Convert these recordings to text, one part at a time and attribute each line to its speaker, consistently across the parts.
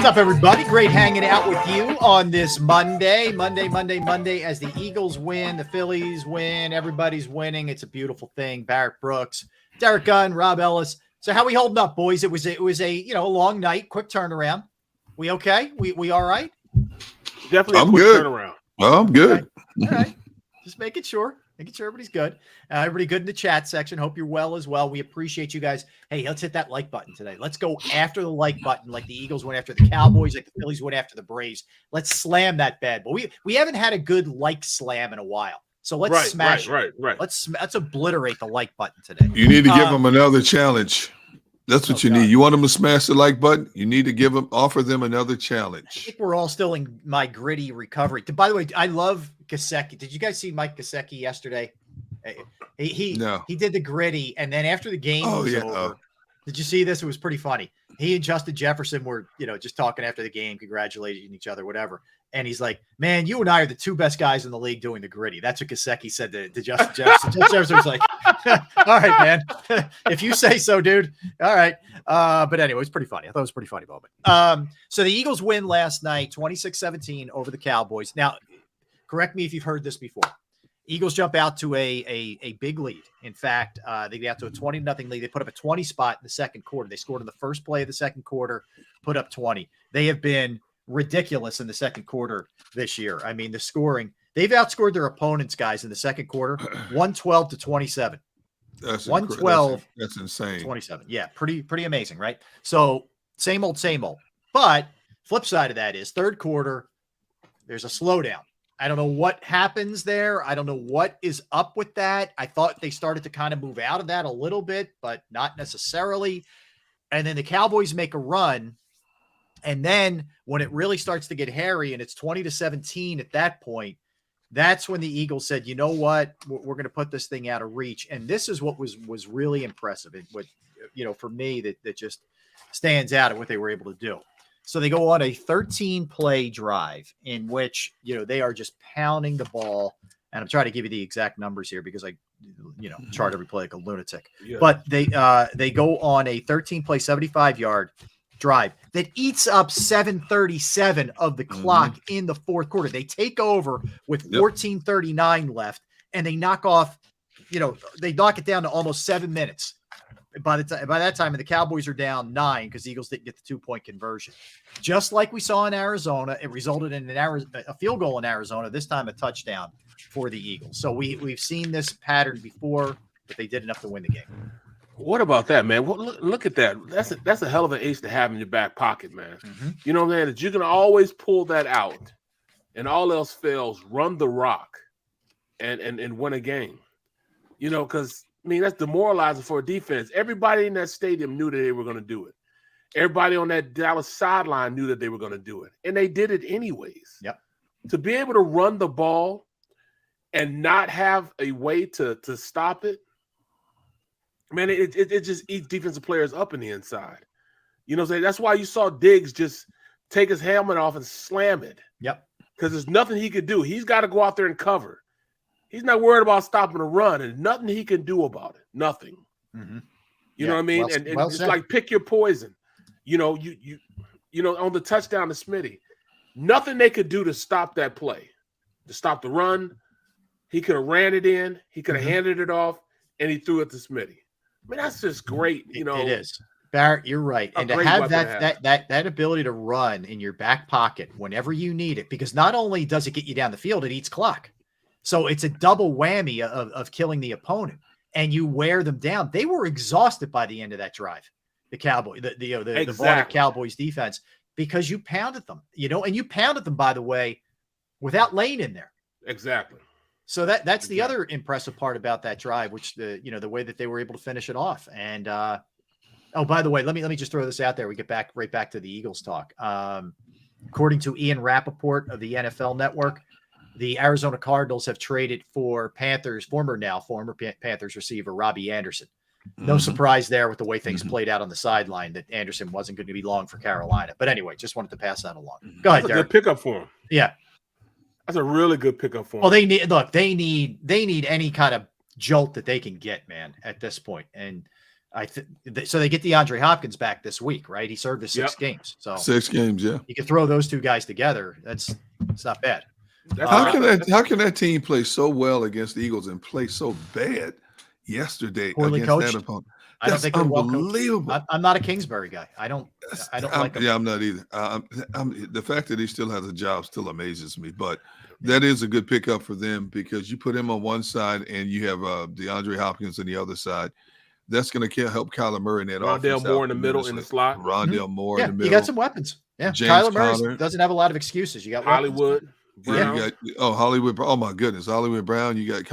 Speaker 1: What's up, everybody? Great hanging out with you on this Monday, as the Eagles win, the Phillies win, everybody's winning. It's a beautiful thing. Barrett Brooks, Derek Gunn, Rob Ellis. So how we holding up, boys? It was a long night, quick turnaround. We okay? We all right?
Speaker 2: Definitely a quick turnaround.
Speaker 3: Well, I'm good.
Speaker 1: All right. Just making sure everybody's good. Everybody good in the chat section. Hope you're well as well. We appreciate you guys. Hey, let's hit that like button today. Let's go after the like button, like the Eagles went after the Cowboys, like the Phillies went after the Braves. Let's slam that bad boy. We haven't had a good like slam in a while. So let's smash it. Right. Let's obliterate the like button today.
Speaker 3: You need to give them another challenge. That's what you need. You want them to smash the like button? You need to offer them another challenge.
Speaker 1: I think we're all still in my gritty recovery. By the way, I love Gesicki. Did you guys see Mike Gesicki yesterday? He did the gritty, and then after the game was over, did you see this? It was pretty funny. He and Justin Jefferson were, just talking after the game, congratulating each other, whatever. And he's like, "Man, you and I are the two best guys in the league doing the gritty." That's what Gesicki said to Justin Jefferson. Justin Jefferson was like, "All right, man, if you say so, dude. All right." But anyway, it was pretty funny. I thought it was a pretty funny moment. So the Eagles win last night, 26-17 over the Cowboys. Now, correct me if you've heard this before. Eagles jump out to a big lead. In fact, they get out to a 20-0 lead. They put up a 20 spot in the second quarter. They scored in the first play of the second quarter, put up 20. They have been ridiculous in the second quarter this year. I mean, the scoring, they've outscored their opponents, guys, in the second quarter, 112-27.
Speaker 3: That's
Speaker 1: 112.
Speaker 3: That's insane.
Speaker 1: 27. Yeah, pretty amazing, right? So same old. But flip side of that is third quarter, there's a slowdown. I don't know what happens there. I don't know what is up with that. I thought they started to kind of move out of that a little bit, but not necessarily. And then the Cowboys make a run. And then when it really starts to get hairy and it's 20-17 at that point, that's when the Eagles said, you know what, we're going to put this thing out of reach. And this is what was really impressive. It would, for me, that just stands out at what they were able to do. So they go on a 13-play drive in which, they are just pounding the ball. And I'm trying to give you the exact numbers here because I, chart every play like a lunatic. Yeah. But they go on a 13-play, 75-yard drive that eats up 7:37 of the clock in the fourth quarter. They take over with 14:39 left, and they knock it down to almost 7 minutes. By that time, the Cowboys are down 9 because the Eagles didn't get the 2-point conversion. Just like we saw in Arizona, it resulted in a field goal in Arizona, this time a touchdown for the Eagles. So we've seen this pattern before, but they did enough to win the game.
Speaker 2: What about that, man? Well, look at that. That's a hell of an ace to have in your back pocket, man. You know what I'm saying? That you can always pull that out, and all else fails, run the rock and win a game. Because that's demoralizing for a defense. Everybody in that stadium knew that they were going to do it. Everybody on that Dallas sideline knew that they were going to do it, and they did it anyways.
Speaker 1: Yep.
Speaker 2: To be able to run the ball and not have a way to stop it, man, it just eats defensive players up in the inside. That's why you saw Diggs just take his helmet off and slam it.
Speaker 1: Yep.
Speaker 2: Because there's nothing he could do. He's got to go out there and cover. He's not worried about stopping a run, and nothing he can do about it. Nothing. You know what I mean? And it's like pick your poison. On the touchdown to Smitty, nothing they could do to stop that play, to stop the run. He could have ran it in. He could have handed it off, and he threw it to Smitty. I mean, that's just great. It
Speaker 1: is. Barrett, you're right. And to have that ability to run in your back pocket whenever you need it, because not only does it get you down the field, it eats clock. So it's a double whammy of killing the opponent, and you wear them down. They were exhausted by the end of that drive. The Cowboys, the vaunted Cowboys defense, because you pounded them, and you pounded them, by the way, without Lane in there.
Speaker 2: Exactly.
Speaker 1: So that's the other impressive part about that drive, which the way that they were able to finish it off. And by the way, let me just throw this out there. We get right back to the Eagles talk. According to Ian Rappaport of the NFL Network, the Arizona Cardinals have traded for former Panthers receiver Robbie Anderson. No surprise there with the way things played out on the sideline that Anderson wasn't going to be long for Carolina. But anyway, just wanted to pass that along. Go ahead, Derek.
Speaker 2: That's a good pickup for him.
Speaker 1: Yeah.
Speaker 2: That's a really good pickup for him.
Speaker 1: Well, they need any kind of jolt that they can get, man, at this point. And So they get DeAndre Hopkins back this week, right? He served his 6 games. So
Speaker 3: 6 games, yeah.
Speaker 1: You can throw those 2 guys together. It's not bad.
Speaker 3: How can that team play so well against the Eagles and play so bad yesterday
Speaker 1: poorly
Speaker 3: against
Speaker 1: coached?
Speaker 3: that opponent?
Speaker 1: That's
Speaker 3: unbelievable.
Speaker 1: Well, I'm not a Kingsbury guy. I don't like him.
Speaker 3: Yeah, I'm not either. The fact that he still has a job still amazes me, but that is a good pickup for them because you put him on one side and you have DeAndre Hopkins on the other side. That's going to help Kyler Murray in that offense.
Speaker 2: Rondale Moore in the middle in the slot.
Speaker 3: Rondale Moore in the middle.
Speaker 1: You got some weapons. Yeah, Kyler Murray doesn't have a lot of excuses. You got
Speaker 2: Hollywood.
Speaker 3: Brown. Yeah, you got Hollywood. Oh my goodness, Hollywood Brown. You got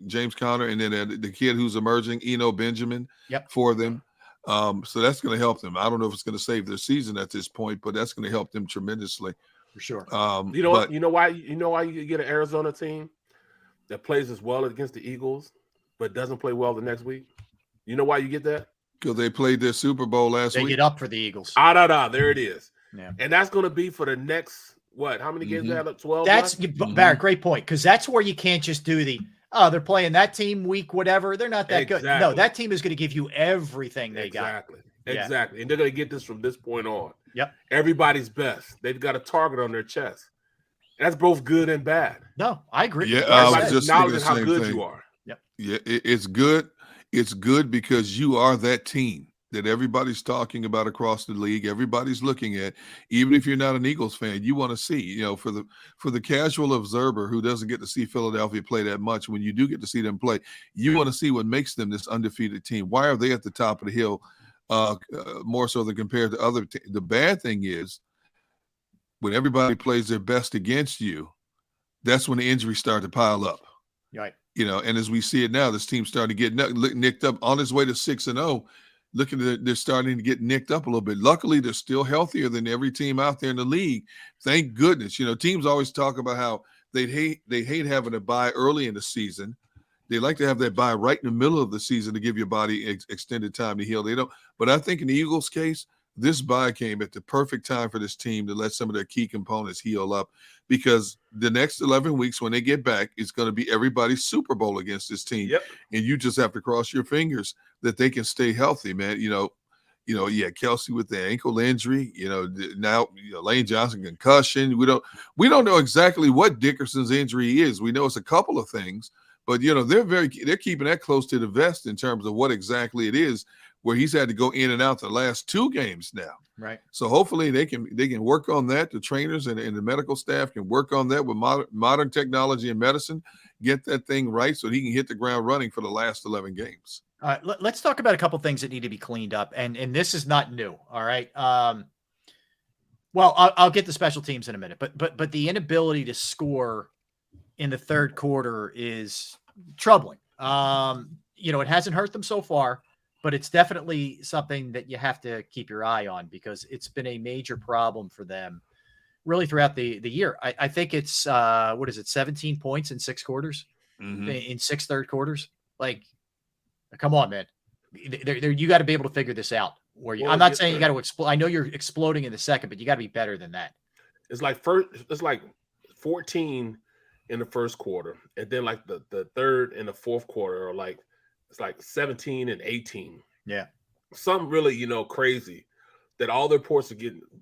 Speaker 3: James Conner, and then the kid who's emerging, Eno Benjamin. For them. So that's going to help them. I don't know if it's going to save their season at this point, but that's going to help them tremendously
Speaker 1: for sure.
Speaker 2: You know why you get an Arizona team that plays as well against the Eagles, but doesn't play well the next week. You know why you get that?
Speaker 3: Because they played their Super Bowl last week.
Speaker 1: They get up for the Eagles.
Speaker 2: There it is.
Speaker 1: Yeah,
Speaker 2: and that's going to be for the next. What? How many games they have? 12.
Speaker 1: That's Barrett. Great point. Because that's where you can't just do they're playing that team week, whatever. They're not that good. No, that team is going to give you everything they got.
Speaker 2: Exactly. And they're going to get this from this point on.
Speaker 1: Yep.
Speaker 2: Everybody's best. They've got a target on their chest. That's both good and bad.
Speaker 1: No, I agree.
Speaker 3: Yeah, I was just
Speaker 2: acknowledging how good you are.
Speaker 1: Yep.
Speaker 3: Yeah, it's good. It's good because you are that team that everybody's talking about across the league, everybody's looking at. Even if you're not an Eagles fan, you want to see, for the casual observer who doesn't get to see Philadelphia play that much, when you do get to see them play, you want to see what makes them this undefeated team. Why are they at the top of the hill more so than compared to other teams? The bad thing is when everybody plays their best against you, that's when the injuries start to pile up.
Speaker 1: Right.
Speaker 3: And as we see it now, this team's starting to get nicked up on its way to 6-0. They're starting to get nicked up a little bit. Luckily, they're still healthier than every team out there in the league. Thank goodness. Teams always talk about how they hate having a bye early in the season. They like to have that bye right in the middle of the season to give your body extended time to heal. They don't. But I think in the Eagles' case, this bye came at the perfect time for this team to let some of their key components heal up, because the next 11 weeks when they get back, it's going to be everybody's Super Bowl against this team.
Speaker 2: Yep.
Speaker 3: And you just have to cross your fingers that they can stay healthy, man. Kelsey with the ankle injury, now Lane Johnson concussion. We don't know exactly what Dickerson's injury is. We know it's a couple of things, but they're keeping that close to the vest in terms of what exactly it is, where he's had to go in and out the last 2 games now.
Speaker 1: Right.
Speaker 3: So hopefully they can work on that. The trainers and the medical staff can work on that with modern technology and medicine, get that thing right so he can hit the ground running for the last 11 games.
Speaker 1: All right, let's talk about a couple things that need to be cleaned up, and this is not new. All right. Well, I'll get the special teams in a minute, but the inability to score in the third quarter is troubling. It hasn't hurt them so far, but it's definitely something that you have to keep your eye on, because it's been a major problem for them really throughout the year. I think it's 17 points in 6 quarters, in 6 third quarters. Like, come on, man. You got to be able to figure this out. I'm not saying you got to explode. I know you're exploding in the second, but you got to be better than that.
Speaker 2: It's like 14 in the first quarter, and then like the third and the fourth quarter are like, it's like 17 and 18.
Speaker 1: Yeah.
Speaker 2: Something really, crazy that all the reports are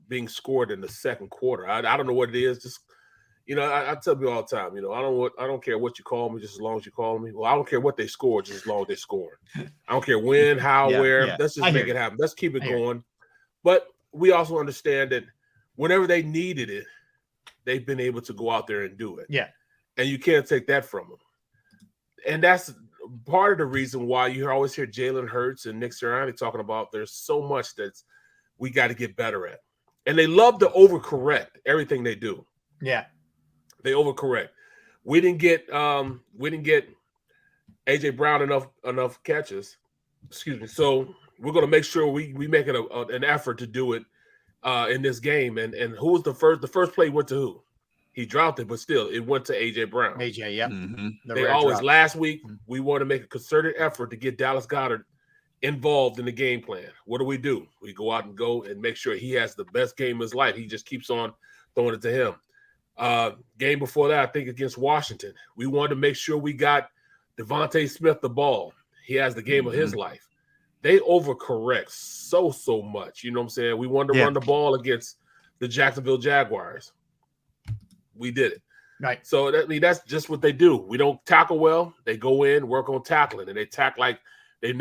Speaker 2: being scored in the second quarter. I don't know what it is. Just, I tell people all the time, I don't care what you call me, just as long as you call me. Well, I don't care what they score, just as long as they score. I don't care when, how, where. Yeah. Let's just make it happen. Let's keep it going. But we also understand that whenever they needed it, they've been able to go out there and do it.
Speaker 1: Yeah.
Speaker 2: And you can't take that from them. And that's part of the reason why you always hear Jalen Hurts and Nick Siriani talking about there's so much that we got to get better at. And they love to overcorrect everything they do.
Speaker 1: Yeah.
Speaker 2: They overcorrect. We didn't get AJ Brown enough catches. Excuse me. So we're going to make sure we make it an effort to do it in this game. And who was the first? The first play went to who? He dropped it, but still, it went to AJ Brown.
Speaker 1: AJ, yeah.
Speaker 2: They always last week. We want to make a concerted effort to get Dallas Goedert involved in the game plan. What do? We go out and make sure he has the best game of his life. He just keeps on throwing it to him. Game before that, I think against Washington, we wanted to make sure we got Devontae Smith the ball. He has the game of his life. they overcorrect so much. You know what I'm saying? We wanted to run the ball against the Jacksonville Jaguars. We did it.
Speaker 1: Right.
Speaker 2: So that's just what they do. We don't tackle well. They go in, work on tackling, and they tackle like they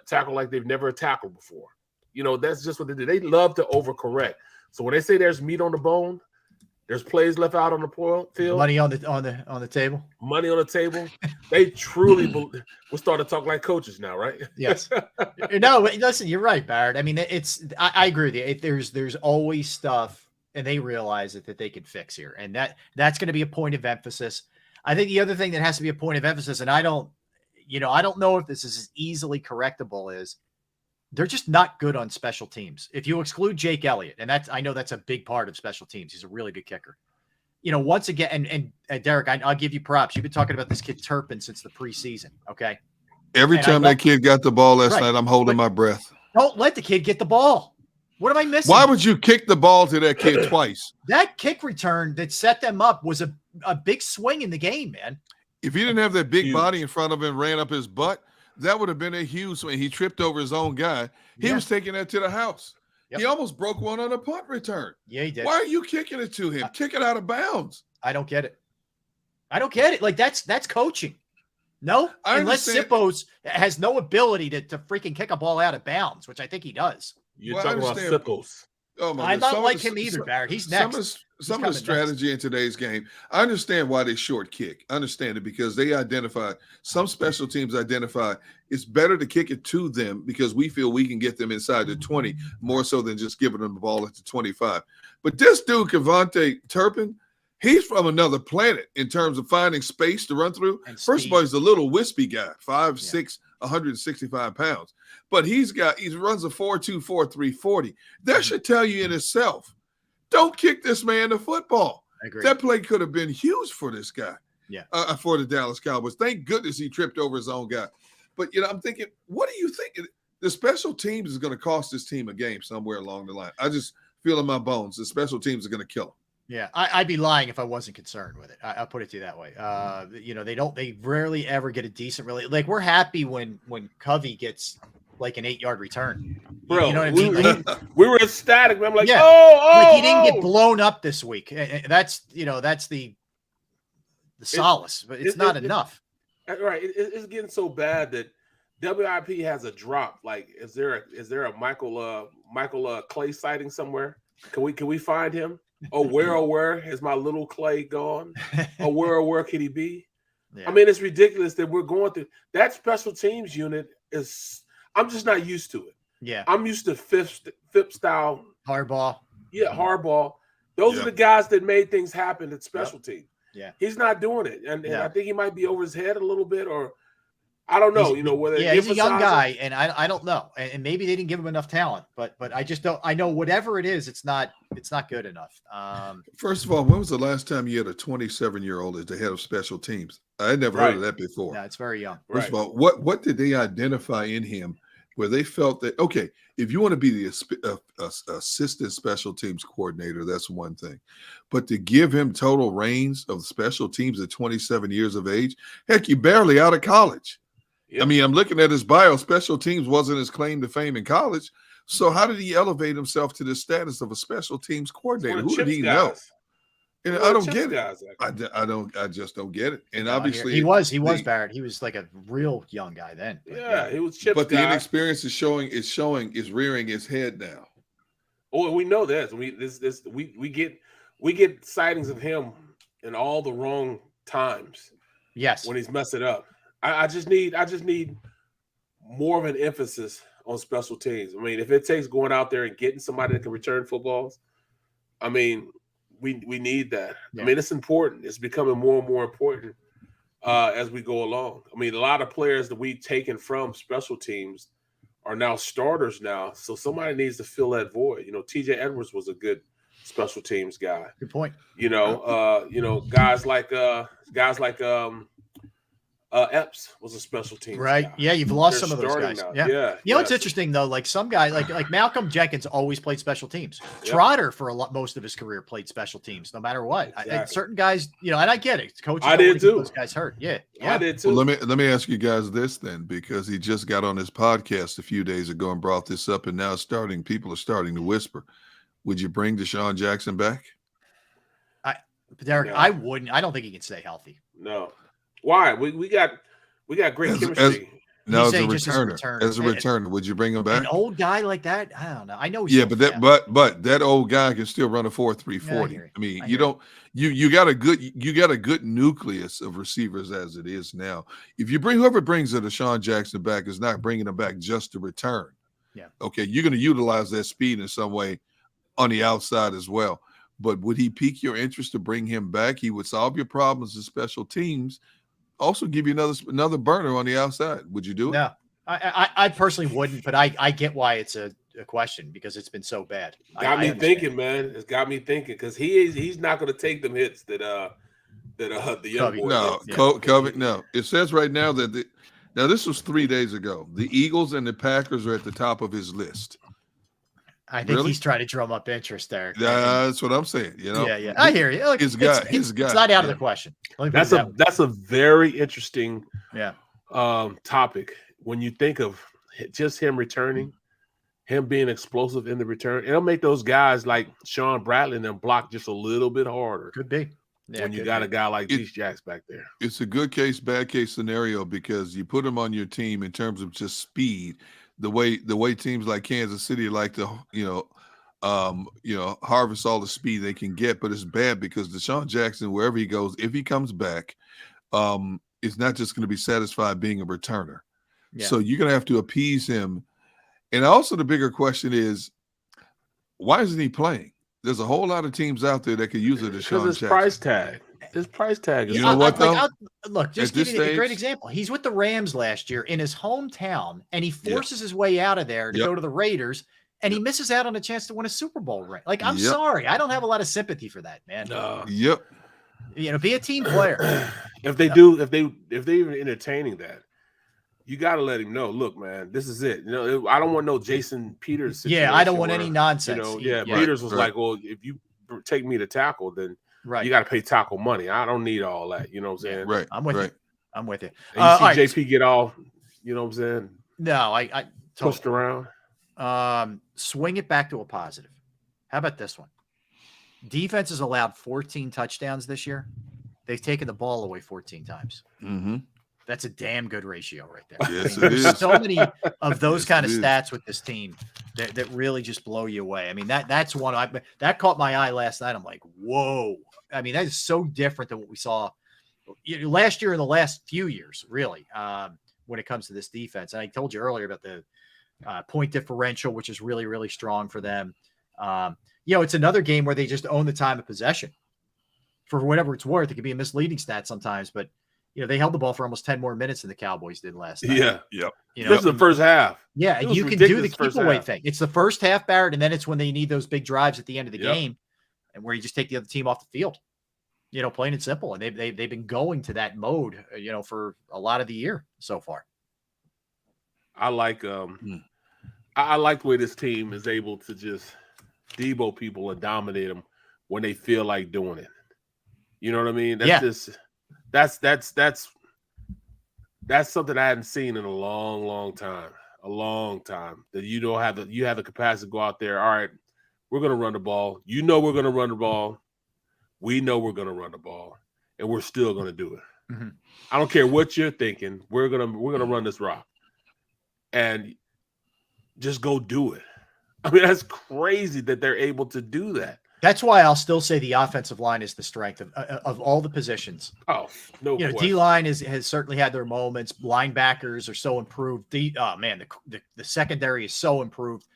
Speaker 2: tackle like they've never tackled before. You know, that's just what they do. They love to overcorrect. So when they say there's meat on the bone, there's plays left out on the field.
Speaker 1: Money on the table.
Speaker 2: Money on the table. They truly we're starting to talk like coaches now, right?
Speaker 1: Yes. No, listen, you're right, Barrett. I mean, I agree with you. There's always stuff, and they realize that they can fix here, and that's going to be a point of emphasis. I think the other thing that has to be a point of emphasis, and I don't know if this is as easily correctable, is they're just not good on special teams. If you exclude Jake Elliott, and I know that's a big part of special teams. He's a really good kicker. You know, once again, and Derek, I'll give you props. You've been talking about this kid Turpin since the preseason. Okay.
Speaker 3: Every time that kid got the ball last night, I'm holding my breath.
Speaker 1: Don't let the kid get the ball. What am I missing?
Speaker 3: Why would you kick the ball to that kid twice?
Speaker 1: That kick return that set them up was a big swing in the game, man.
Speaker 3: If he didn't have that big body in front of him, ran up his butt, that would have been a huge swing. He tripped over his own guy. He was taking that to the house. Yep. He almost broke one on a punt return.
Speaker 1: Yeah, he did.
Speaker 3: Why are you kicking it to him? Kick it out of bounds.
Speaker 1: I don't get it. Like that's coaching. No, unless Sippos has no ability to freaking kick a ball out of bounds, which I think he does.
Speaker 2: You're talking about Sippos.
Speaker 1: Oh my God. I don't like him either, Barrett. He's next.
Speaker 3: Some of the strategy in today's game, I understand why they short kick. I understand it because they identify, some special teams identify it's better to kick it to them because we feel we can get them inside the 20 more so than just giving them the ball at the 25. But this dude, Kevontae Turpin, he's from another planet in terms of finding space to run through. First of all, he's a little wispy guy, 5'6", 165 pounds. But he runs a 4.2, 4.3 40. That should tell you in itself. Don't kick this man the football.
Speaker 1: I agree.
Speaker 3: That play could have been huge for this guy.
Speaker 1: Yeah.
Speaker 3: For the Dallas Cowboys. Thank goodness he tripped over his own guy. But I'm thinking, what do you think? The special teams is going to cost this team a game somewhere along the line. I just feel in my bones the special teams are going to kill them.
Speaker 1: Yeah, I'd be lying if I wasn't concerned with it. I'll put it to you that way. They rarely ever get a decent, like we're happy when Covey gets like an 8-yard return.
Speaker 2: Bro,
Speaker 1: you know what I mean?
Speaker 2: We were ecstatic. I'm like,
Speaker 1: he didn't get blown up this week. That's the solace, but it's not enough.
Speaker 2: Right. It's getting so bad that WIP has a drop. Like, is there a Michael Clay sighting somewhere? Can we find him? Where is my little Clay gone? Where can he be? Yeah. I mean, it's ridiculous that we're going through that special teams unit. I'm just not used to it.
Speaker 1: Yeah,
Speaker 2: I'm used to Phipps style
Speaker 1: hardball.
Speaker 2: Yeah, hardball. Those are the guys that made things happen at special team.
Speaker 1: Yeah,
Speaker 2: he's not doing it, and I think he might be over his head a little bit, or I don't know. Whether
Speaker 1: he's a young guy, and I don't know, and maybe they didn't give him enough talent, but I just don't. I know whatever it is, it's not good enough.
Speaker 3: First of all, when was the last time you had a 27-year-old as the head of special teams? I had never heard of that before.
Speaker 1: No, it's very young.
Speaker 3: First of all, what did they identify in him where they felt that, okay, if you want to be the assistant special teams coordinator, that's one thing. But to give him total reins of special teams at 27 years of age, heck, you barely out of college. Yep. I mean, I'm looking at his bio. Special teams wasn't his claim to fame in college. So how did he elevate himself to the status of a special teams coordinator? Who did he know? And I don't get it. I just don't get it. And obviously
Speaker 1: he was Barrett. He was like a real young guy then.
Speaker 2: Yeah, he was Chip's
Speaker 3: but the inexperience is rearing its head now.
Speaker 2: Oh, we know this. We get sightings of him in all the wrong times.
Speaker 1: Yes.
Speaker 2: When he's messing up. I just need more of an emphasis on special teams. I mean, if it takes going out there and getting somebody that can return footballs, I mean, we need that. Yeah. I mean, it's important. It's becoming more and more important as we go along. I mean, a lot of players that we've taken from special teams are now starters now. So somebody needs to fill that void. TJ Edwards was a good special teams guy.
Speaker 1: Good point.
Speaker 2: Guys like Epps was a special teams
Speaker 1: right.
Speaker 2: guy.
Speaker 1: Yeah, you've lost
Speaker 2: They're
Speaker 1: some of those guys.
Speaker 2: now.
Speaker 1: Yeah. You know, it's interesting though. Like some guys, like Malcolm Jenkins, always played special teams. Yep. Trotter for most of his career played special teams, no matter what. Exactly. Certain guys, you know, and I get it. Coaches,
Speaker 2: I did too.
Speaker 1: Those guys hurt. Yeah,
Speaker 2: I did too.
Speaker 3: Well, let me ask you guys this then, because he just got on his podcast a few days ago and brought this up, and now people are starting to whisper. Would you bring DeSean Jackson back?
Speaker 1: Derek, no. I wouldn't. I don't think he can stay healthy.
Speaker 2: No. Why? We got great chemistry.
Speaker 3: As a returner, would you bring him back?
Speaker 1: An old guy like that? I don't know. I know.
Speaker 3: Yeah, but that old guy can still run a 4.340. Yeah, I mean, you got a good nucleus of receivers as it is now. If you bring whoever brings DeSean Jackson back is not bringing him back just to return.
Speaker 1: Yeah.
Speaker 3: Okay, you're going to utilize that speed in some way on the outside as well. But would he pique your interest to bring him back? He would solve your problems in special teams. Also give you another burner on the outside. Would you do it?
Speaker 1: No, I personally wouldn't, but I get why it's a question because it's been so bad.
Speaker 2: Got me thinking, man. It's got me thinking because he's not going to take them hits that the young boy.
Speaker 3: No, Covey. No, it says right now that now this was 3 days ago. The Eagles and the Packers are at the top of his list.
Speaker 1: I think he's trying to drum up interest there.
Speaker 3: That's what I'm saying. You know,
Speaker 1: yeah. I hear you. Look,
Speaker 3: his guy.
Speaker 1: It's not out of the question.
Speaker 2: That's a very interesting topic when you think of just him returning, him being explosive in the return. It'll make those guys like Sean Bradley and them block just a little bit harder.
Speaker 1: Could be.
Speaker 2: Yeah, when you got a guy like DeSean Jackson back there.
Speaker 3: It's a good case, bad case scenario because you put him on your team in terms of just speed. The way teams like Kansas City like to harvest all the speed they can get, but it's bad because DeSean Jackson, wherever he goes, if he comes back, is not just going to be satisfied being a returner. Yeah. So you're going to have to appease him. And also the bigger question is, why isn't he playing? There's a whole lot of teams out there that could use a DeSean Jackson.
Speaker 2: Because his price tag. His price tag.
Speaker 3: You know what, though?
Speaker 1: Look, just give you a great example. He's with the Rams last year in his hometown, and he forces his way out of there to go to the Raiders, and he misses out on a chance to win a Super Bowl ring. Like, I'm sorry. I don't have a lot of sympathy for that, man.
Speaker 3: You
Speaker 1: know, be a team player.
Speaker 2: If they're even entertaining that, you got to let him know, look, man, this is it. You know, I don't want no Jason Peters situation.
Speaker 1: Yeah, I don't want any nonsense.
Speaker 2: You know, Peters was like, well, if you take me to tackle, then you got to pay tackle money. I don't need all that. You know what I'm saying?
Speaker 3: Right.
Speaker 1: I'm with you. I'm with you.
Speaker 2: And you see JP get all, you know what I'm saying?
Speaker 1: No, I
Speaker 2: pushed around.
Speaker 1: Swing it back to a positive. How about this one? Defense has allowed 14 touchdowns this year. They've taken the ball away 14 times.
Speaker 3: Mm-hmm.
Speaker 1: That's a damn good ratio right there.
Speaker 3: Yes, it is.
Speaker 1: So many of those kind of stats with this team that really just blow you away. I mean, that's one that caught my eye last night. I'm like, whoa. I mean, that is so different than what we saw last year and the last few years, really, when it comes to this defense. And I told you earlier about the point differential, which is really, really strong for them. It's another game where they just own the time of possession. For whatever it's worth, it can be a misleading stat sometimes, but they held the ball for almost 10 more minutes than the Cowboys did last night.
Speaker 2: Yeah. This is the first half.
Speaker 1: Yeah, and you can do the keep away thing. It's the first half, Barrett, and then it's when they need those big drives at the end of the game, and where you just take the other team off the field. Plain and simple. And they've been going to that mode, for a lot of the year so far.
Speaker 2: I like I like the way this team is able to just Debo people and dominate them when they feel like doing it. You know what I mean? That's something I hadn't seen in a long time. That you have the capacity to go out there. All right, we're gonna run the ball. We're gonna run the ball. We know we're gonna run the ball, and we're still gonna do it.
Speaker 1: Mm-hmm.
Speaker 2: I don't care what you're thinking. We're gonna run this rock, and just go do it. I mean, that's crazy that they're able to do that.
Speaker 1: That's why I'll still say the offensive line is the strength of all the positions.
Speaker 2: Oh, no question.
Speaker 1: D-line has certainly had their moments. Linebackers are so improved. The secondary is so improved.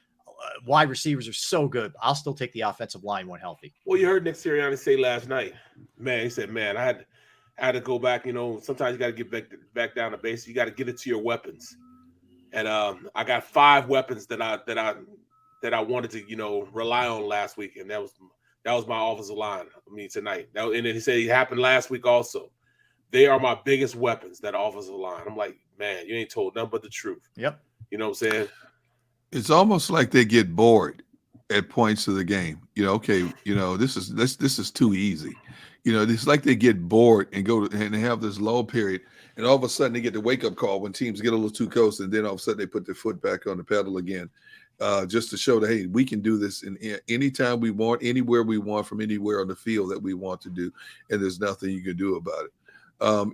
Speaker 1: Wide receivers are so good. I'll still take the offensive line when healthy.
Speaker 2: Well, you heard Nick Siriani say last night, man, he said, man, I had to go back. Sometimes you got to get back down to base. You got to get it to your weapons. And I got 5 weapons that I wanted to, rely on last week, and that was my offensive line. Tonight. And then he said it happened last week also. they are my biggest weapons, that offensive line. I'm like, man, you ain't told nothing but the truth.
Speaker 1: Yep.
Speaker 2: You know what I'm saying?
Speaker 3: It's almost like they get bored at points of the game. Okay, this is too easy. It's like they get bored and and they have this lull period, and all of a sudden they get the wake up call when teams get a little too close, and then all of a sudden they put their foot back on the pedal again, just to show that, hey, we can do this in anytime we want, anywhere we want, from anywhere on the field that we want to do, and there's nothing you can do about it.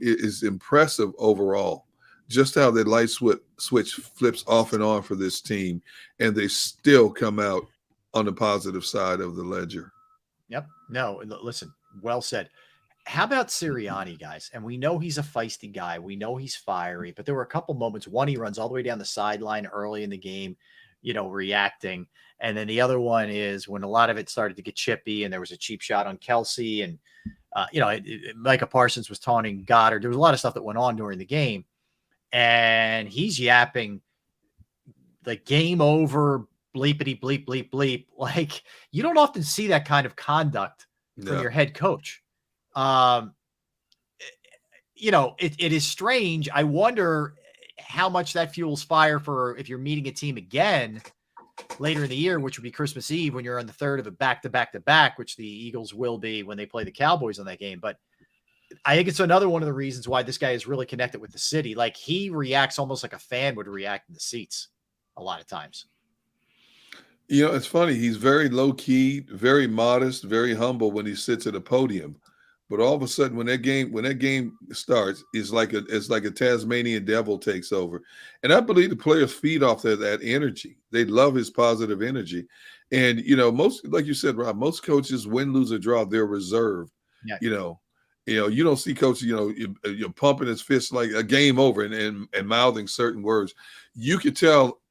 Speaker 3: It is impressive overall just how the light switch flips off and on for this team, and they still come out on the positive side of the ledger.
Speaker 1: Yep. No, listen, well said. How about Siriani, guys? And we know he's a feisty guy. We know he's fiery, but there were a couple moments. One, he runs all the way down the sideline early in the game, reacting. And then the other one is when a lot of it started to get chippy and there was a cheap shot on Kelsey, and, Micah Parsons was taunting Goddard. There was a lot of stuff that went on during the game, and he's yapping the game over, bleepity bleep bleep bleep. Like, you don't often see that kind of conduct from your head coach. It is strange. I wonder how much that fuels fire for if you're meeting a team again later in the year, which would be Christmas Eve, when you're on the third of a back-to-back, which the Eagles will be when they play the Cowboys on that game. But I think it's another one of the reasons why this guy is really connected with the city. Like, he reacts almost like a fan would react in the seats a lot of times.
Speaker 3: It's funny. He's very low-key, very modest, very humble when he sits at a podium. But all of a sudden, when that game starts, it's like a Tasmanian devil takes over. And I believe the players feed off that energy. They love his positive energy. And, most, like you said, Rob, most coaches, win, lose, or draw, they're reserved. Yeah. You don't see coaches, you're pumping his fist like a game over and mouthing certain words. You could tell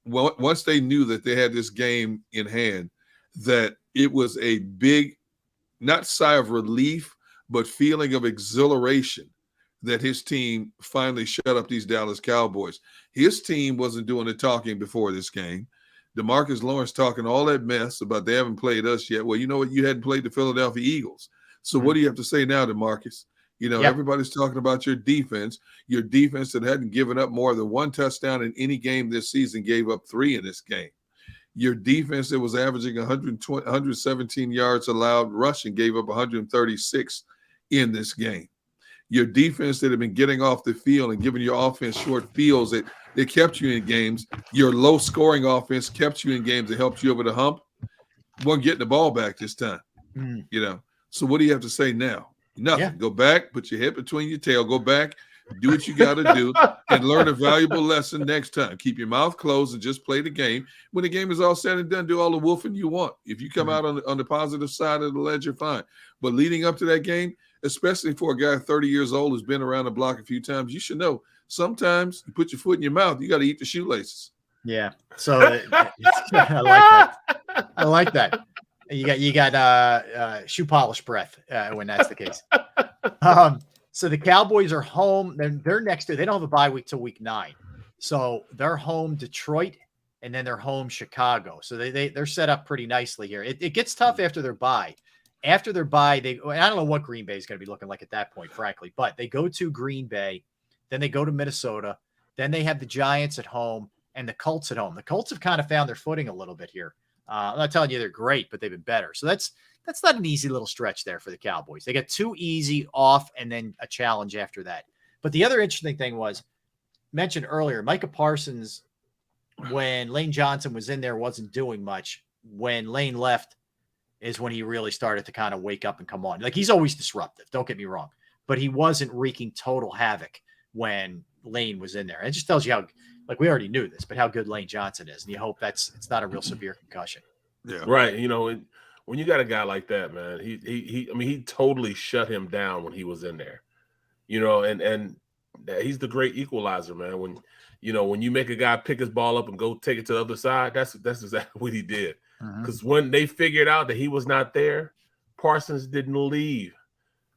Speaker 3: once they knew that they had this game in hand, that it was a big, not sigh of relief, but feeling of exhilaration that his team finally shut up these Dallas Cowboys. His team wasn't doing the talking before this game. DeMarcus Lawrence talking all that mess about they haven't played us yet. Well, you know what? You hadn't played the Philadelphia Eagles. So what do you have to say now, DeMarcus? Everybody's talking about your defense that hadn't given up more than one touchdown in any game this season, gave up 3 in this game. Your defense that was averaging 117 yards allowed rushing gave up 136 in this game. Your defense that had been getting off the field and giving your offense short fields that kept you in games. Your low-scoring offense kept you in games that helped you over the hump. Wasn't getting the ball back this time. So what do you have to say now? Nothing. Yeah. Go back, put your head between your tail, go back, do what you got to do, and learn a valuable lesson next time. Keep your mouth closed and just play the game. When the game is all said and done, do all the woofing you want. If you come out on the positive side of the ledger, fine. But leading up to that game, especially for a guy 30 years old who's been around the block a few times, you should know sometimes you put your foot in your mouth, you got to eat the shoelaces.
Speaker 1: Yeah. So I like that. I like that. You got shoe polish breath when that's the case. So the Cowboys are home. They're next to. They don't have a bye week till week 9. So they're home Detroit, and then they're home Chicago. So they're set up pretty nicely here. It gets tough after their bye. After their bye, I don't know what Green Bay is going to be looking like at that point, frankly. But they go to Green Bay, then they go to Minnesota, then they have the Giants at home and the Colts at home. The Colts have kind of found their footing a little bit here. I'm not telling you they're great, but they've been better. So that's not an easy little stretch there for the Cowboys. They got 2 easy off and then a challenge after that. But the other interesting thing was, mentioned earlier, Micah Parsons, when Lane Johnson was in there, wasn't doing much. When Lane left is when he really started to kind of wake up and come on. Like, he's always disruptive, don't get me wrong, but he wasn't wreaking total havoc when Lane was in there. It just tells you how, like, we already knew this, but how good Lane Johnson is. And you hope it's not a real severe concussion.
Speaker 3: Yeah.
Speaker 2: Right. When you got a guy like that, man, he totally shut him down when he was in there, and he's the great equalizer, man. When you make a guy pick his ball up and go take it to the other side, that's exactly what he did. Because when they figured out that he was not there, Parsons didn't leave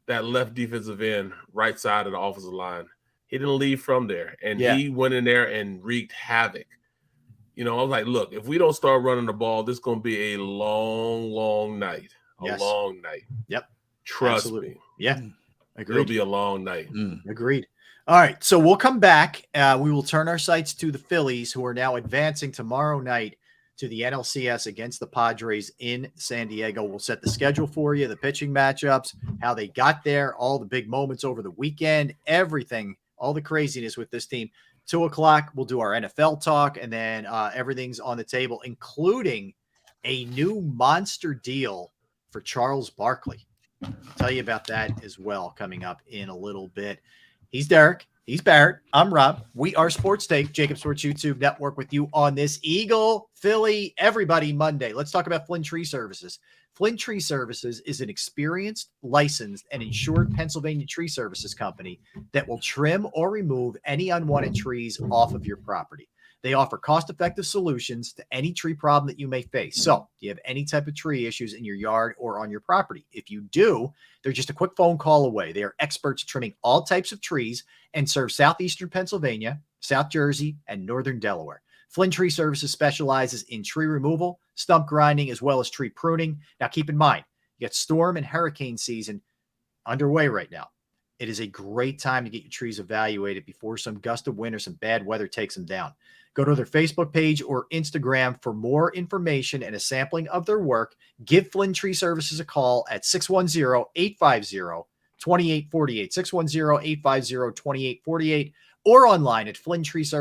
Speaker 2: that left defensive end, right side of the offensive line. He didn't leave from there, and he went in there and wreaked havoc. I was like, look, if we don't start running the ball, this is going to be a long, long night. A long night.
Speaker 1: Yep.
Speaker 2: Trust me.
Speaker 1: Yeah. Agreed.
Speaker 2: It'll be a long night.
Speaker 1: Agreed. All right, so we'll come back. We will turn our sights to the Phillies, who are now advancing tomorrow night to the NLCS against the Padres in San Diego. We'll set the schedule for you, the pitching matchups, how they got there, all the big moments over the weekend, everything, all the craziness with this team. 2 o'clock, we'll do our NFL talk, and then everything's on the table, including a new monster deal for Charles Barkley. I'll tell you about that as well coming up in a little bit. He's Derek. He's Barrett. I'm Rob. We are Sports Take, JAKIB Sports YouTube Network, with you on this Eagle, Philly, everybody Monday. Let's talk about Flynn Tree Services. Flynn Tree Services is an experienced, licensed, and insured Pennsylvania tree services company that will trim or remove any unwanted trees off of your property. They offer cost-effective solutions to any tree problem that you may face. So, do you have any type of tree issues in your yard or on your property? If you do, they're just a quick phone call away. They are experts trimming all types of trees and serve southeastern Pennsylvania, South Jersey, and northern Delaware. Flynn Tree Services specializes in tree removal, stump grinding, as well as tree pruning. Now, keep in mind, you got storm and hurricane season underway right now. It is a great time to get your trees evaluated before some gust of wind or some bad weather takes them down. Go to their Facebook page or Instagram for more information and a sampling of their work. Give Flynn Tree Services a call at 610-850-2848, 610-850-2848, or online at flyntreeservices.com.